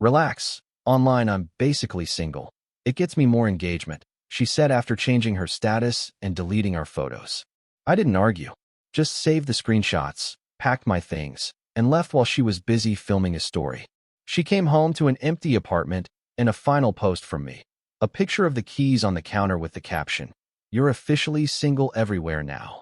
Relax. Online, I'm basically single. It gets me more engagement, she said after changing her status and deleting our photos. I didn't argue. Just saved the screenshots, packed my things, and left while she was busy filming a story. She came home to an empty apartment and a final post from me. A picture of the keys on the counter with the caption, "You're officially single everywhere now."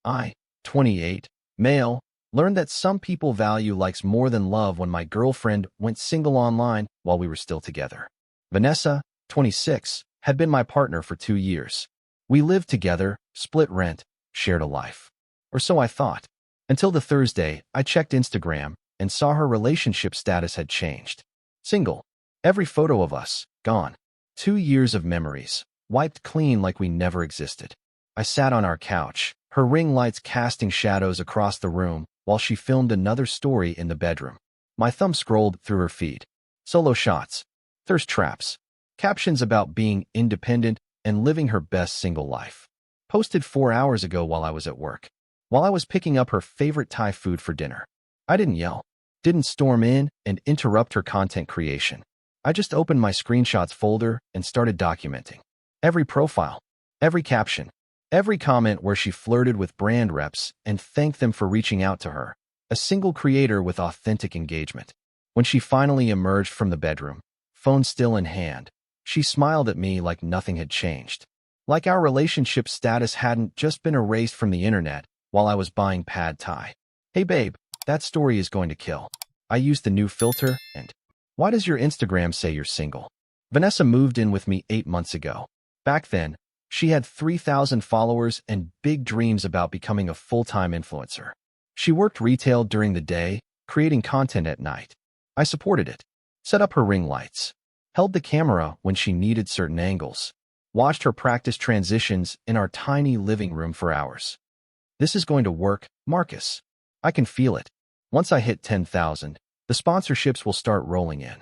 I, 28, male, learned that some people value likes more than love when my girlfriend went single online while we were still together. Vanessa, 26, had been my partner for 2 years. We lived together, split rent, shared a life. Or so I thought. Until the Thursday, I checked Instagram and saw her relationship status had changed. Single. Every photo of us, gone. 2 years of memories, wiped clean like we never existed. I sat on our couch, her ring lights casting shadows across the room while she filmed another story in the bedroom. My thumb scrolled through her feed. Solo shots, thirst traps, captions about being independent and living her best single life. Posted 4 hours ago while I was at work. While I was picking up her favorite Thai food for dinner. I didn't yell, didn't storm in and interrupt her content creation. I just opened my screenshots folder and started documenting. Every profile, every caption, every comment where she flirted with brand reps and thanked them for reaching out to her. A single creator with authentic engagement. When she finally emerged from the bedroom, phone still in hand, she smiled at me like nothing had changed. Like our relationship status hadn't just been erased from the internet while I was buying pad thai. Hey babe, that story is going to kill. I used the new filter and... Why does your Instagram say you're single? Vanessa moved in with me 8 months ago. Back then, she had 3,000 followers and big dreams about becoming a full-time influencer. She worked retail during the day, creating content at night. I supported it. Set up her ring lights. Held the camera when she needed certain angles. Watched her practice transitions in our tiny living room for hours. This is going to work, Marcus. I can feel it. Once I hit 10,000, the sponsorships will start rolling in.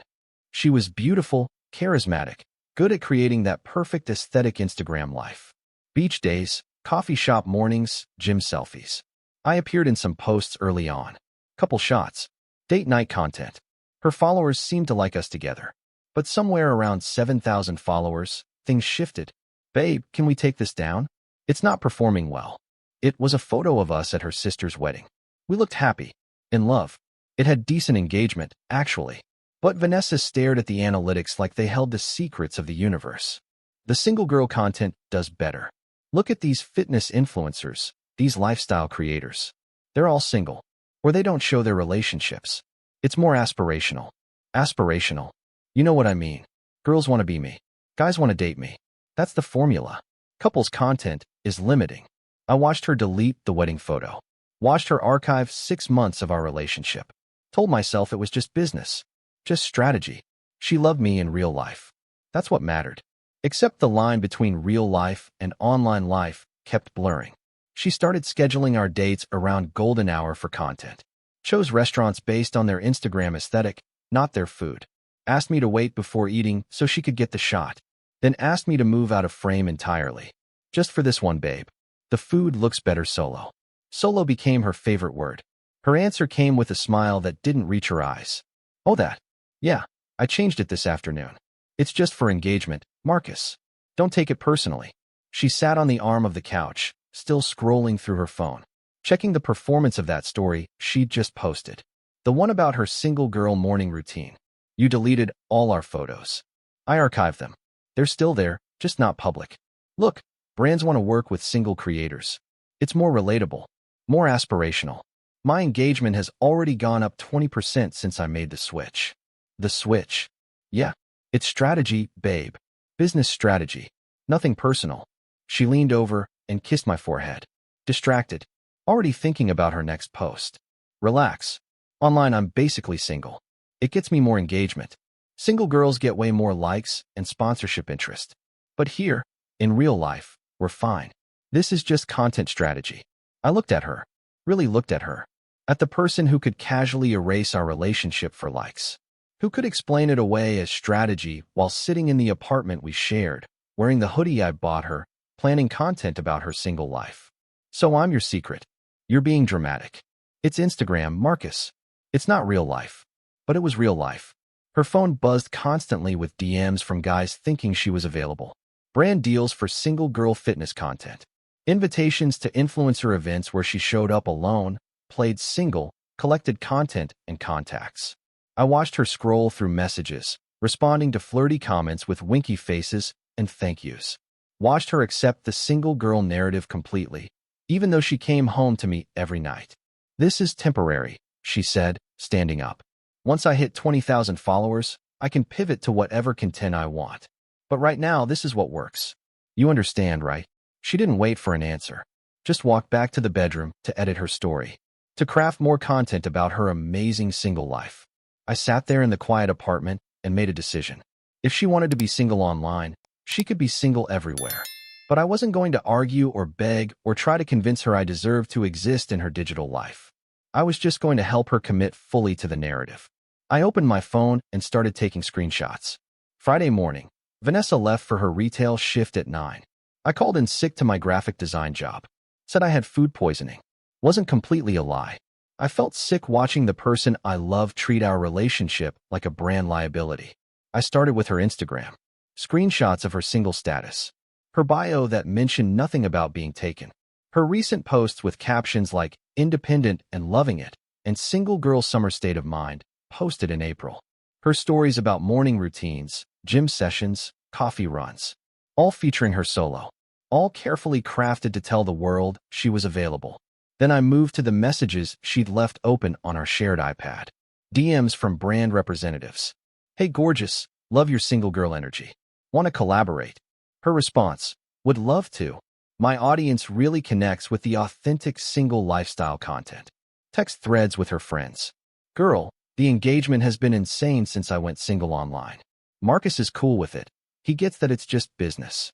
She was beautiful, charismatic, good at creating that perfect aesthetic Instagram life. Beach days, coffee shop mornings, gym selfies. I appeared in some posts early on. Couple shots. Date night content. Her followers seemed to like us together. But somewhere around 7,000 followers, things shifted. Babe, can we take this down? It's not performing well. It was a photo of us at her sister's wedding. We looked happy. In love. It had decent engagement, actually. But Vanessa stared at the analytics like they held the secrets of the universe. The single girl content does better. Look at these fitness influencers, these lifestyle creators. They're all single. Or they don't show their relationships. It's more aspirational. Aspirational. You know what I mean. Girls want to be me. Guys want to date me. That's the formula. Couples content is limiting. I watched her delete the wedding photo. Watched her archive 6 months of our relationship. Told myself it was just business. Just strategy. She loved me in real life. That's what mattered. Except the line between real life and online life kept blurring. She started scheduling our dates around golden hour for content. Chose restaurants based on their Instagram aesthetic, not their food. Asked me to wait before eating so she could get the shot. Then asked me to move out of frame entirely. Just for this one, babe. The food looks better solo. Solo became her favorite word. Her answer came with a smile that didn't reach her eyes. Oh, that. Yeah, I changed it this afternoon. It's just for engagement, Marcus. Don't take it personally. She sat on the arm of the couch, still scrolling through her phone, checking the performance of that story she'd just posted. The one about her single girl morning routine. You deleted all our photos. I archived them. They're still there, just not public. Look, brands want to work with single creators. It's more relatable, more aspirational. My engagement has already gone up 20% since I made the switch. The switch. Yeah, it's strategy, babe. Business strategy. Nothing personal. She leaned over and kissed my forehead. Distracted. Already thinking about her next post. Relax. Online, I'm basically single. It gets me more engagement. Single girls get way more likes and sponsorship interest. But here, in real life, we're fine. This is just content strategy. I looked at her. Really looked at her. At the person who could casually erase our relationship for likes. Who could explain it away as strategy while sitting in the apartment we shared, wearing the hoodie I bought her, planning content about her single life. So I'm your secret. You're being dramatic. It's Instagram, Marcus. It's not real life. But it was real life. Her phone buzzed constantly with DMs from guys thinking she was available. Brand deals for single girl fitness content. Invitations to influencer events where she showed up alone, played single, collected content and contacts. I watched her scroll through messages, responding to flirty comments with winky faces and thank yous. Watched her accept the single girl narrative completely, even though she came home to me every night. "This is temporary," she said, standing up. "Once I hit 20,000 followers, I can pivot to whatever content I want. But right now, this is what works. You understand, right?" She didn't wait for an answer. Just walked back to the bedroom to edit her story, to craft more content about her amazing single life. I sat there in the quiet apartment and made a decision. If she wanted to be single online, she could be single everywhere. But I wasn't going to argue or beg or try to convince her I deserved to exist in her digital life. I was just going to help her commit fully to the narrative. I opened my phone and started taking screenshots. Friday morning, Vanessa left for her retail shift at 9. I called in sick to my graphic design job. Said I had food poisoning. Wasn't completely a lie. I felt sick watching the person I love treat our relationship like a brand liability. I started with her Instagram. Screenshots of her single status. Her bio that mentioned nothing about being taken. Her recent posts with captions like "independent and loving it" and "single girl summer state of mind," posted in April. Her stories about morning routines, gym sessions, coffee runs. All featuring her solo. All carefully crafted to tell the world she was available. Then I moved to the messages she'd left open on our shared iPad. DMs from brand representatives. "Hey gorgeous, love your single girl energy. Want to collaborate?" Her response, "Would love to. My audience really connects with the authentic single lifestyle content." Text threads with her friends. "Girl, the engagement has been insane since I went single online. Marcus is cool with it. He gets that it's just business."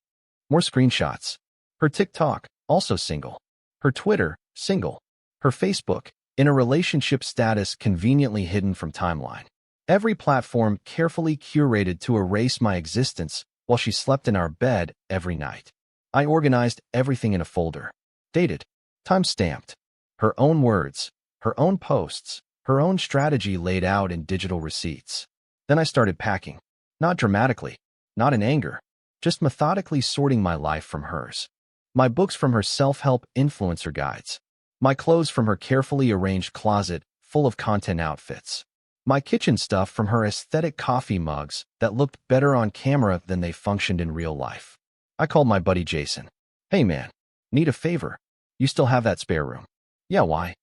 More screenshots. Her TikTok, also single. Her Twitter, single. Her Facebook, in a relationship status conveniently hidden from timeline. Every platform carefully curated to erase my existence while she slept in our bed every night. I organized everything in a folder. Dated. Time-stamped. Her own words, her own posts, her own strategy laid out in digital receipts. Then I started packing. Not dramatically, not in anger, just methodically sorting my life from hers. My books from her self-help influencer guides. My clothes from her carefully arranged closet full of content outfits. My kitchen stuff from her aesthetic coffee mugs that looked better on camera than they functioned in real life. I called my buddy Jason. "Hey man, need a favor? You still have that spare room?" "Yeah, why?"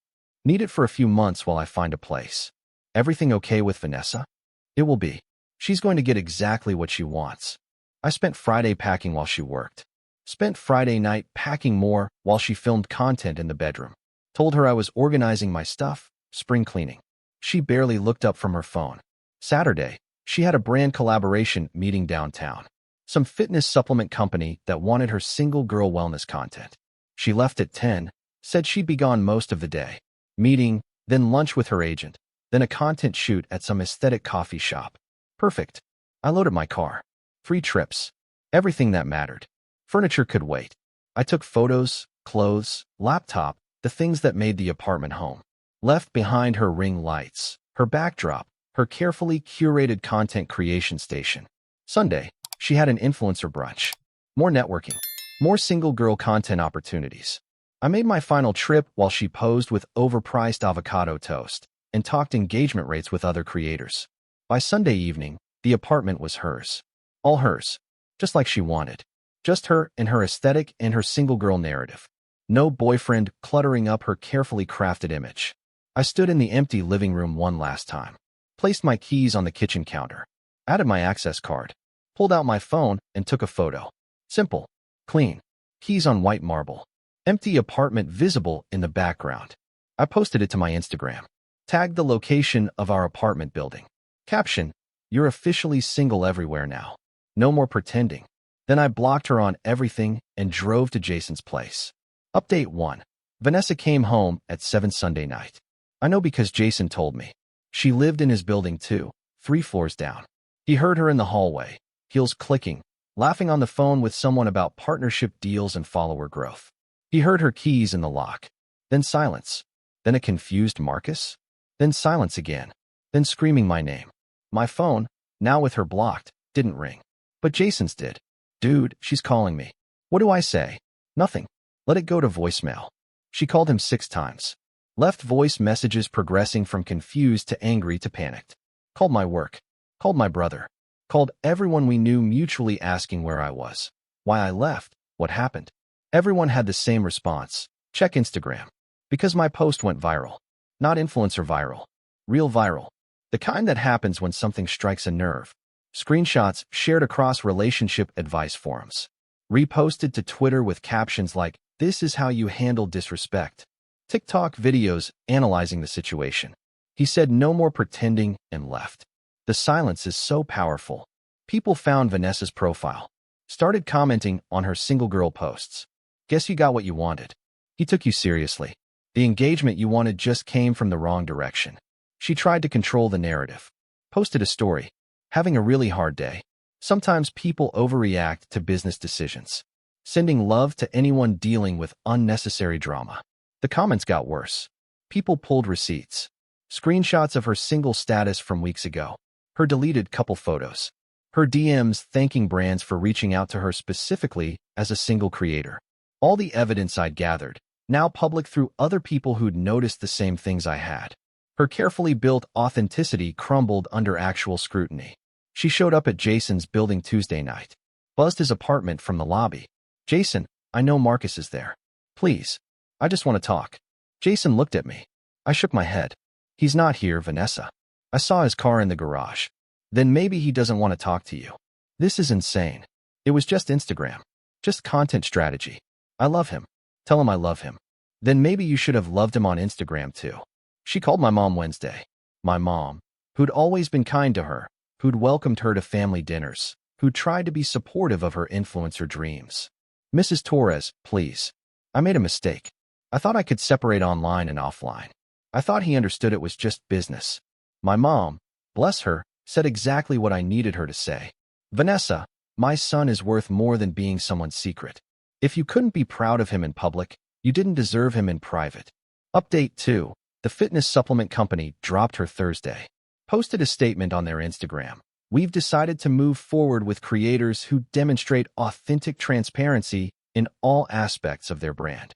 "Need it for a few months while I find a place." "Everything okay with Vanessa?" "It will be. She's going to get exactly what she wants." I spent Friday packing while she worked. Spent Friday night packing more while she filmed content in the bedroom. Told her I was organizing my stuff, spring cleaning. She barely looked up from her phone. Saturday, she had a brand collaboration meeting downtown. Some fitness supplement company that wanted her single girl wellness content. She left at 10, said she'd be gone most of the day. Meeting, then lunch with her agent, then a content shoot at some aesthetic coffee shop. Perfect. I loaded my car. 3 trips. Everything that mattered. Furniture could wait. I took photos, clothes, laptop, the things that made the apartment home. Left behind her ring lights, her backdrop, her carefully curated content creation station. Sunday, she had an influencer brunch. More networking. More single girl content opportunities. I made my final trip while she posed with overpriced avocado toast and talked engagement rates with other creators. By Sunday evening, the apartment was hers. All hers. Just like she wanted. Just her and her aesthetic and her single girl narrative. No boyfriend cluttering up her carefully crafted image. I stood in the empty living room one last time. Placed my keys on the kitchen counter. Added my access card. Pulled out my phone and took a photo. Simple. Clean. Keys on white marble. Empty apartment visible in the background. I posted it to my Instagram. Tagged the location of our apartment building. Caption, "You're officially single everywhere now. No more pretending." Then I blocked her on everything and drove to Jason's place. Update 1. Vanessa came home at 7 Sunday night. I know because Jason told me. She lived in his building too, 3 floors down. He heard her in the hallway, heels clicking, laughing on the phone with someone about partnership deals and follower growth. He heard her keys in the lock. Then silence. Then a confused Marcus. Then silence again. Then screaming my name. My phone, now with her blocked, didn't ring. But Jason's did. Dude, she's calling me. What do I say? Nothing. Let it go to voicemail. She called him 6 times. Left voice messages progressing from confused to angry to panicked. Called my work. Called my brother. Called everyone we knew, mutually asking where I was. Why I left. What happened. Everyone had the same response. Check Instagram. Because my post went viral. Not influencer viral. Real viral. The kind that happens when something strikes a nerve. Screenshots shared across relationship advice forums. Reposted to Twitter with captions like, "This is how you handle disrespect." TikTok videos analyzing the situation. He said no more pretending and left. The silence is so powerful. People found Vanessa's profile. Started commenting on her single girl posts. Guess you got what you wanted. He took you seriously. The engagement you wanted just came from the wrong direction. She tried to control the narrative. Posted a story. Having a really hard day. Sometimes people overreact to business decisions. Sending love to anyone dealing with unnecessary drama. The comments got worse. People pulled receipts. Screenshots of her single status from weeks ago. Her deleted couple photos. Her DMs thanking brands for reaching out to her specifically as a single creator. All the evidence I'd gathered, now public through other people who'd noticed the same things I had. Her carefully built authenticity crumbled under actual scrutiny. She showed up at Jason's building Tuesday night. Buzzed his apartment from the lobby. "Jason, I know Marcus is there. Please. I just want to talk." Jason looked at me. I shook my head. "He's not here, Vanessa. I saw his car in the garage." "Then maybe he doesn't want to talk to you." "This is insane. It was just Instagram. Just content strategy. I love him. Tell him I love him." "Then maybe you should have loved him on Instagram too." She called my mom Wednesday. My mom, who'd always been kind to her, who'd welcomed her to family dinners, who'd tried to be supportive of her influencer dreams. "Mrs. Torres, please. I made a mistake. I thought I could separate online and offline. I thought he understood it was just business." My mom, bless her, said exactly what I needed her to say. "Vanessa, my son is worth more than being someone's secret. If you couldn't be proud of him in public, you didn't deserve him in private." Update 2. The fitness supplement company dropped her Thursday. Posted a statement on their Instagram. "We've decided to move forward with creators who demonstrate authentic transparency in all aspects of their brand."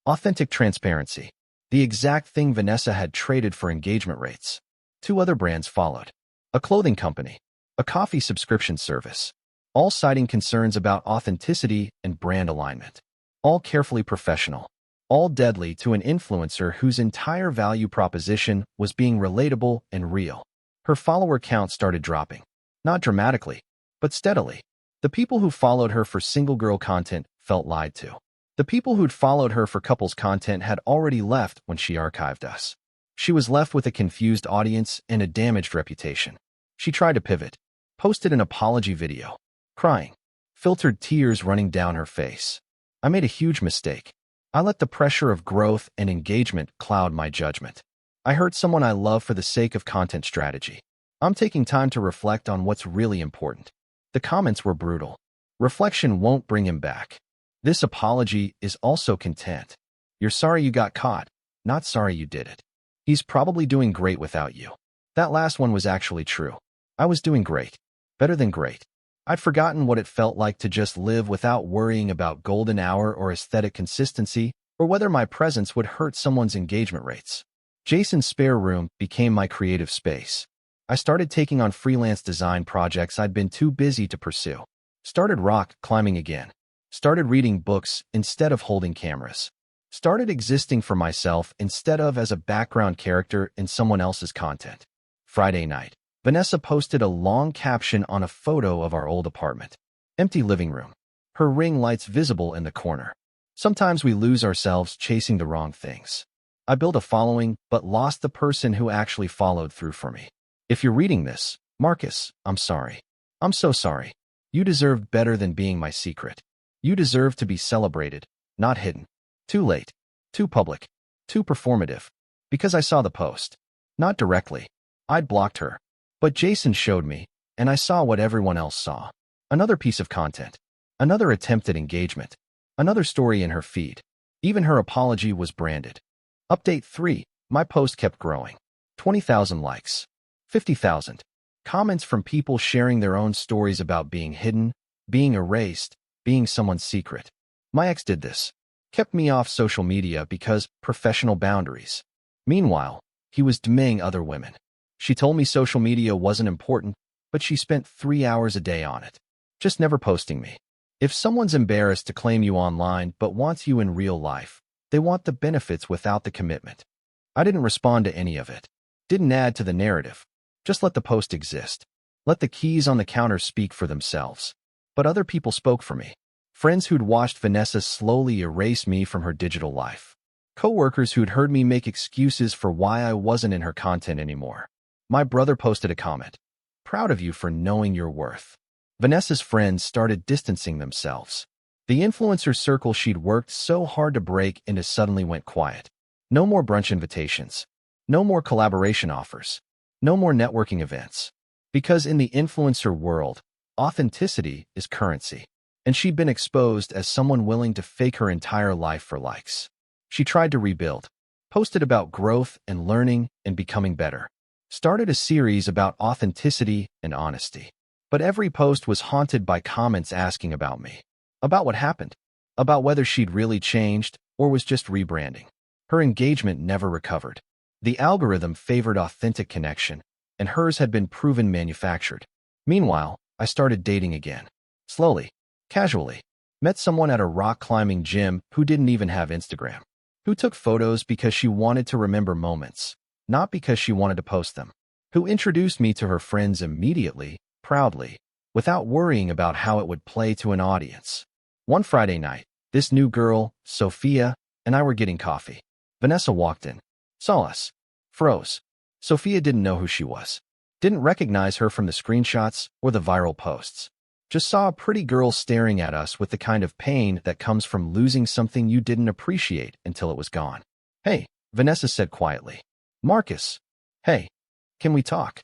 Authentic transparency. The exact thing Vanessa had traded for engagement rates. 2 other brands followed. A clothing company. A coffee subscription service. All citing concerns about authenticity and brand alignment. All carefully professional. All deadly to an influencer whose entire value proposition was being relatable and real. Her follower count started dropping. Not dramatically, but steadily. The people who followed her for single girl content felt lied to. The people who'd followed her for couples content had already left when she archived us. She was left with a confused audience and a damaged reputation. She tried to pivot. Posted an apology video. Crying. Filtered tears running down her face. "I made a huge mistake. I let the pressure of growth and engagement cloud my judgment. I hurt someone I love for the sake of content strategy. I'm taking time to reflect on what's really important." The comments were brutal. Reflection won't bring him back. This apology is also content. You're sorry you got caught, not sorry you did it. He's probably doing great without you. That last one was actually true. I was doing great. Better than great. I'd forgotten what it felt like to just live without worrying about golden hour or aesthetic consistency, or whether my presence would hurt someone's engagement rates. Jason's spare room became my creative space. I started taking on freelance design projects I'd been too busy to pursue. Started rock climbing again. Started reading books instead of holding cameras. Started existing for myself instead of as a background character in someone else's content. Friday night, Vanessa posted a long caption on a photo of our old apartment. Empty living room. Her ring lights visible in the corner. Sometimes we lose ourselves chasing the wrong things. I built a following, but lost the person who actually followed through for me. If you're reading this, Marcus, I'm sorry. I'm so sorry. You deserved better than being my secret. You deserve to be celebrated, not hidden. Too late. Too public. Too performative. Because I saw the post. Not directly. I'd blocked her. But Jason showed me, and I saw what everyone else saw. Another piece of content. Another attempt at engagement. Another story in her feed. Even her apology was branded. Update 3. My post kept growing. 20,000 likes. 50,000. Comments from people sharing their own stories about being hidden, being erased, being someone's secret. My ex did this. Kept me off social media because professional boundaries. Meanwhile, he was DMing other women. She told me social media wasn't important, but she spent 3 hours a day on it. Just never posting me. If someone's embarrassed to claim you online but wants you in real life, they want the benefits without the commitment. I didn't respond to any of it. Didn't add to the narrative. Just let the post exist. Let the keys on the counter speak for themselves. But other people spoke for me. Friends who'd watched Vanessa slowly erase me from her digital life. Coworkers who'd heard me make excuses for why I wasn't in her content anymore. My brother posted a comment. Proud of you for knowing your worth. Vanessa's friends started distancing themselves. The influencer circle she'd worked so hard to break into suddenly went quiet. No more brunch invitations. No more collaboration offers. No more networking events. Because in the influencer world, authenticity is currency. And she'd been exposed as someone willing to fake her entire life for likes. She tried to rebuild. Posted about growth and learning and becoming better. Started a series about authenticity and honesty. But every post was haunted by comments asking about me. About what happened. About whether she'd really changed or was just rebranding. Her engagement never recovered. The algorithm favored authentic connection, and hers had been proven manufactured. Meanwhile, I started dating again. Slowly. Casually. Met someone at a rock climbing gym who didn't even have Instagram. Who took photos because she wanted to remember moments, not because she wanted to post them. Who introduced me to her friends immediately, proudly, without worrying about how it would play to an audience. One Friday night, this new girl, Sophia, and I were getting coffee. Vanessa walked in. Saw us. Froze. Sophia didn't know who she was. Didn't recognize her from the screenshots or the viral posts. Just saw a pretty girl staring at us with the kind of pain that comes from losing something you didn't appreciate until it was gone. Hey, Vanessa said quietly. Marcus. Hey, can we talk?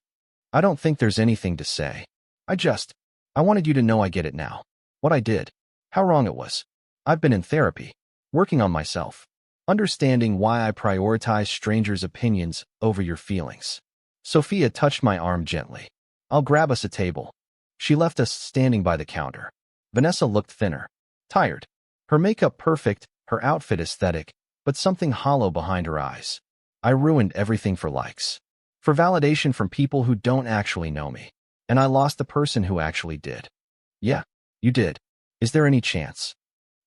I don't think there's anything to say. I wanted you to know I get it now. What I did. How wrong it was. I've been in therapy. Working on myself. Understanding why I prioritize strangers' opinions over your feelings. Sophia touched my arm gently. I'll grab us a table. She left us standing by the counter. Vanessa looked thinner. Tired. Her makeup perfect, her outfit aesthetic, but something hollow behind her eyes. I ruined everything for likes. For validation from people who don't actually know me. And I lost the person who actually did. Yeah, you did. Is there any chance?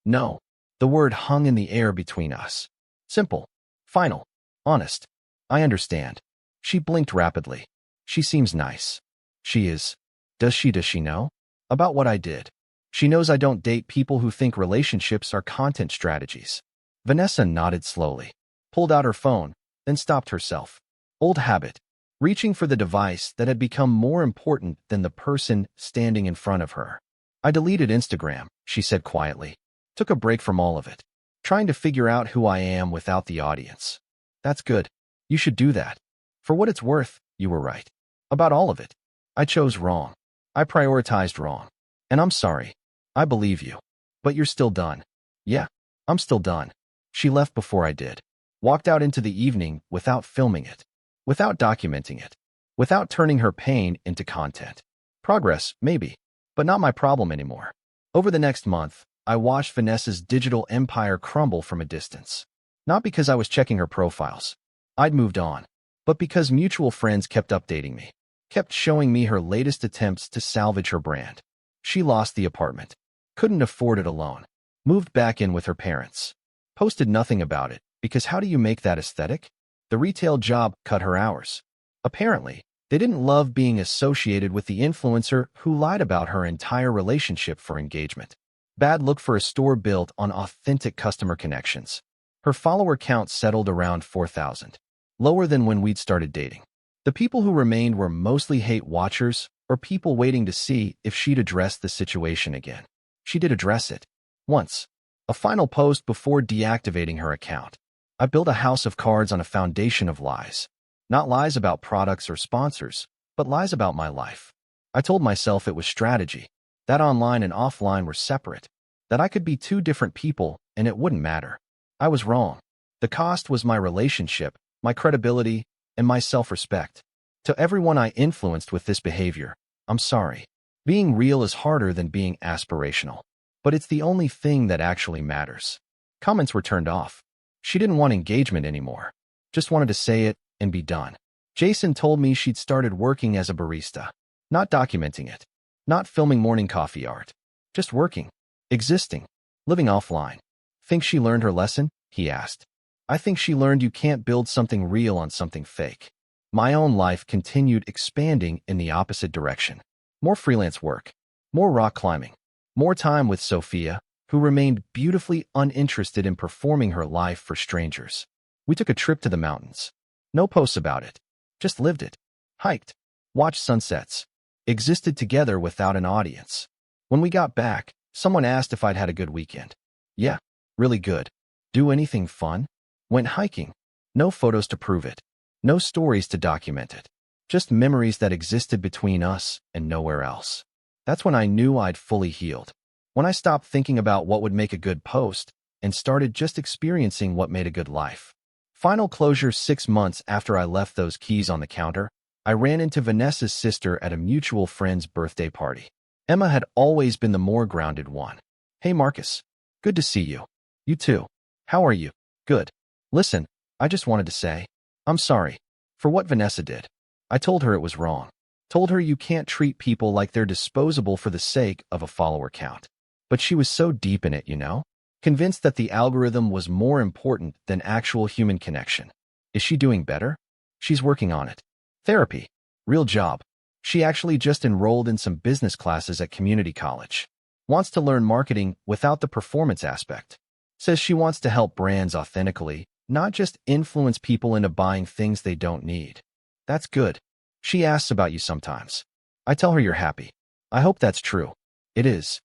No. The word hung in the air between us. Simple. Final. Honest. I understand. She blinked rapidly. She seems nice. She is. Does she know? About what I did. She knows I don't date people who think relationships are content strategies. Vanessa nodded slowly. Pulled out her phone, then stopped herself. Old habit. Reaching for the device that had become more important than the person standing in front of her. I deleted Instagram, she said quietly. Took a break from all of it. Trying to figure out who I am without the audience. That's good. You should do that. For what it's worth, you were right. About all of it. I chose wrong. I prioritized wrong. And I'm sorry. I believe you. But you're still done. Yeah, I'm still done. She left before I did. Walked out into the evening without filming it. Without documenting it. Without turning her pain into content. Progress, maybe. But not my problem anymore. Over the next month, I watched Vanessa's digital empire crumble from a distance. Not because I was checking her profiles. I'd moved on. But because mutual friends kept updating me. Kept showing me her latest attempts to salvage her brand. She lost the apartment. Couldn't afford it alone. Moved back in with her parents. Posted nothing about it, because how do you make that aesthetic? The retail job cut her hours. Apparently, they didn't love being associated with the influencer who lied about her entire relationship for engagement. Bad look for a store built on authentic customer connections. Her follower count settled around 4,000. Lower than when we'd started dating. The people who remained were mostly hate watchers or people waiting to see if she'd address the situation again. She did address it. Once. A final post before deactivating her account. I built a house of cards on a foundation of lies. Not lies about products or sponsors, but lies about my life. I told myself it was strategy. That online and offline were separate. That I could be two different people and it wouldn't matter. I was wrong. The cost was my relationship, my credibility, and my self-respect. To everyone I influenced with this behavior, I'm sorry. Being real is harder than being aspirational. But it's the only thing that actually matters. Comments were turned off. She didn't want engagement anymore. Just wanted to say it and be done. Jason told me she'd started working as a barista. Not documenting it. Not filming morning coffee art. Just working. Existing. Living offline. Think she learned her lesson? He asked. I think she learned you can't build something real on something fake. My own life continued expanding in the opposite direction. More freelance work. More rock climbing. More time with Sophia, who remained beautifully uninterested in performing her life for strangers. We took a trip to the mountains. No posts about it. Just lived it. Hiked. Watched sunsets. Existed together without an audience. When we got back, someone asked if I'd had a good weekend. Yeah, really good. Do anything fun? Went hiking. No photos to prove it. No stories to document it. Just memories that existed between us and nowhere else. That's when I knew I'd fully healed. When I stopped thinking about what would make a good post and started just experiencing what made a good life. Final closure: 6 months after I left those keys on the counter, I ran into Vanessa's sister at a mutual friend's birthday party. Emma had always been the more grounded one. Hey Marcus. Good to see you. You too. How are you? Good. Listen, I just wanted to say, I'm sorry for what Vanessa did. I told her it was wrong. Told her you can't treat people like they're disposable for the sake of a follower count. But she was so deep in it, you know? Convinced that the algorithm was more important than actual human connection. Is she doing better? She's working on it. Therapy. Real job. She actually just enrolled in some business classes at community college. Wants to learn marketing without the performance aspect. Says she wants to help brands authentically, not just influence people into buying things they don't need. That's good. She asks about you sometimes. I tell her you're happy. I hope that's true. It is.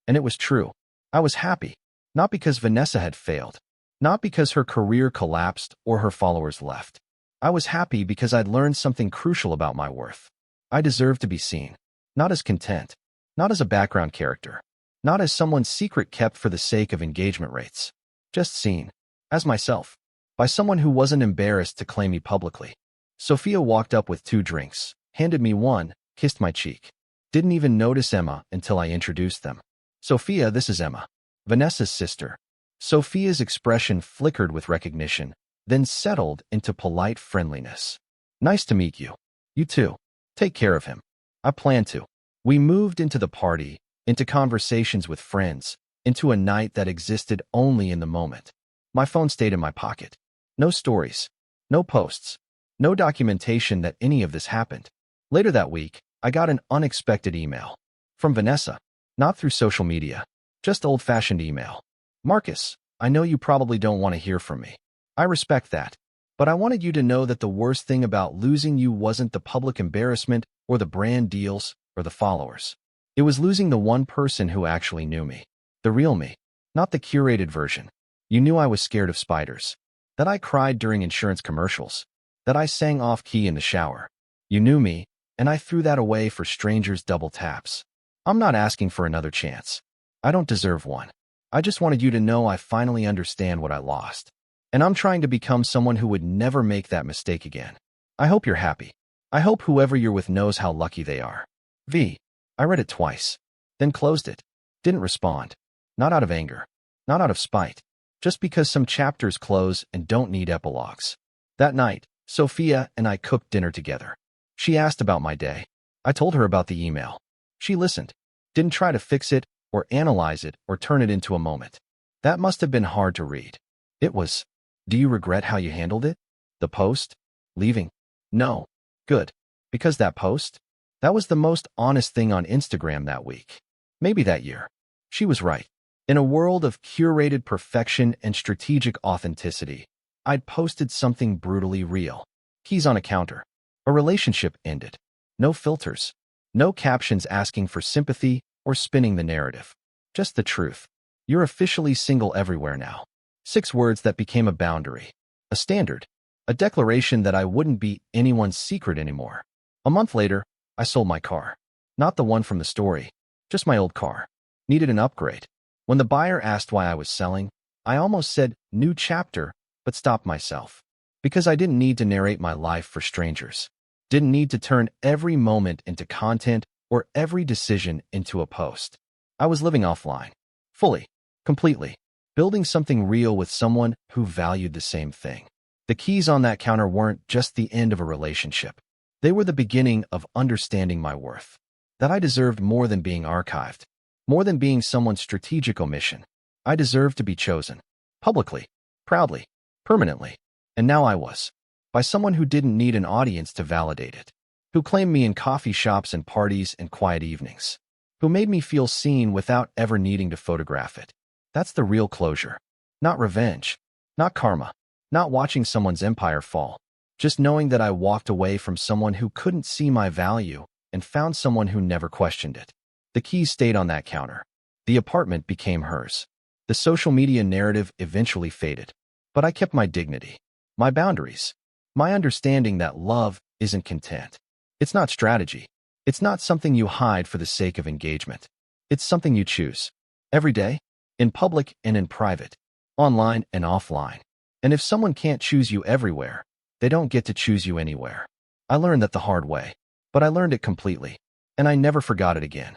And it was true. I was happy. Not because Vanessa had failed. Not because her career collapsed or her followers left. I was happy because I'd learned something crucial about my worth. I deserve to be seen. Not as content. Not as a background character. Not as someone's secret kept for the sake of engagement rates. Just seen. As myself. By someone who wasn't embarrassed to claim me publicly. Sophia walked up with 2 drinks, handed me one, kissed my cheek. Didn't even notice Emma until I introduced them. Sophia, this is Emma. Vanessa's sister. Sophia's expression flickered with recognition, then settled into polite friendliness. Nice to meet you. You too. Take care of him. I plan to. We moved into the party, into conversations with friends, into a night that existed only in the moment. My phone stayed in my pocket. No stories. No posts. No documentation that any of this happened. Later that week, I got an unexpected email. From Vanessa. Not through social media. Just old-fashioned email. Marcus, I know you probably don't want to hear from me. I respect that. But I wanted you to know that the worst thing about losing you wasn't the public embarrassment or the brand deals or the followers. It was losing the one person who actually knew me. The real me. Not the curated version. You knew I was scared of spiders. That I cried during insurance commercials. That I sang off-key in the shower. You knew me, and I threw that away for strangers' double taps. I'm not asking for another chance. I don't deserve one. I just wanted you to know I finally understand what I lost. And I'm trying to become someone who would never make that mistake again. I hope you're happy. I hope whoever you're with knows how lucky they are. V. I read it twice. Then closed it. Didn't respond. Not out of anger. Not out of spite. Just because some chapters close and don't need epilogues. That night, Sophia and I cooked dinner together. She asked about my day. I told her about the email. She listened. Didn't try to fix it or analyze it or turn it into a moment. That must have been hard to read. It was. Do you regret how you handled it? The post? Leaving? No. Good. Because that post? That was the most honest thing on Instagram that week. Maybe that year. She was right. In a world of curated perfection and strategic authenticity, I'd posted something brutally real. Keys on a counter. A relationship ended. No filters. No captions asking for sympathy or spinning the narrative. Just the truth. You're officially single everywhere now. 6 words that became a boundary. A standard. A declaration that I wouldn't be anyone's secret anymore. A month later, I sold my car. Not the one from the story. Just my old car. Needed an upgrade. When the buyer asked why I was selling, I almost said, new chapter, but stopped myself. Because I didn't need to narrate my life for strangers. Didn't need to turn every moment into content or every decision into a post. I was living offline, fully, completely, building something real with someone who valued the same thing. The keys on that counter weren't just the end of a relationship. They were the beginning of understanding my worth, that I deserved more than being archived, more than being someone's strategic omission. I deserved to be chosen, publicly, proudly, permanently. And now I was, by someone who didn't need an audience to validate it, who claimed me in coffee shops and parties and quiet evenings, who made me feel seen without ever needing to photograph it. That's the real closure. Not revenge, not karma, not watching someone's empire fall, just knowing that I walked away from someone who couldn't see my value and found someone who never questioned it. The keys stayed on that counter. The apartment became hers. The social media narrative eventually faded. But I kept my dignity, my boundaries, my understanding that love isn't content. It's not strategy. It's not something you hide for the sake of engagement. It's something you choose. Every day, in public and in private, online and offline. And if someone can't choose you everywhere, they don't get to choose you anywhere. I learned that the hard way, but I learned it completely, and I never forgot it again.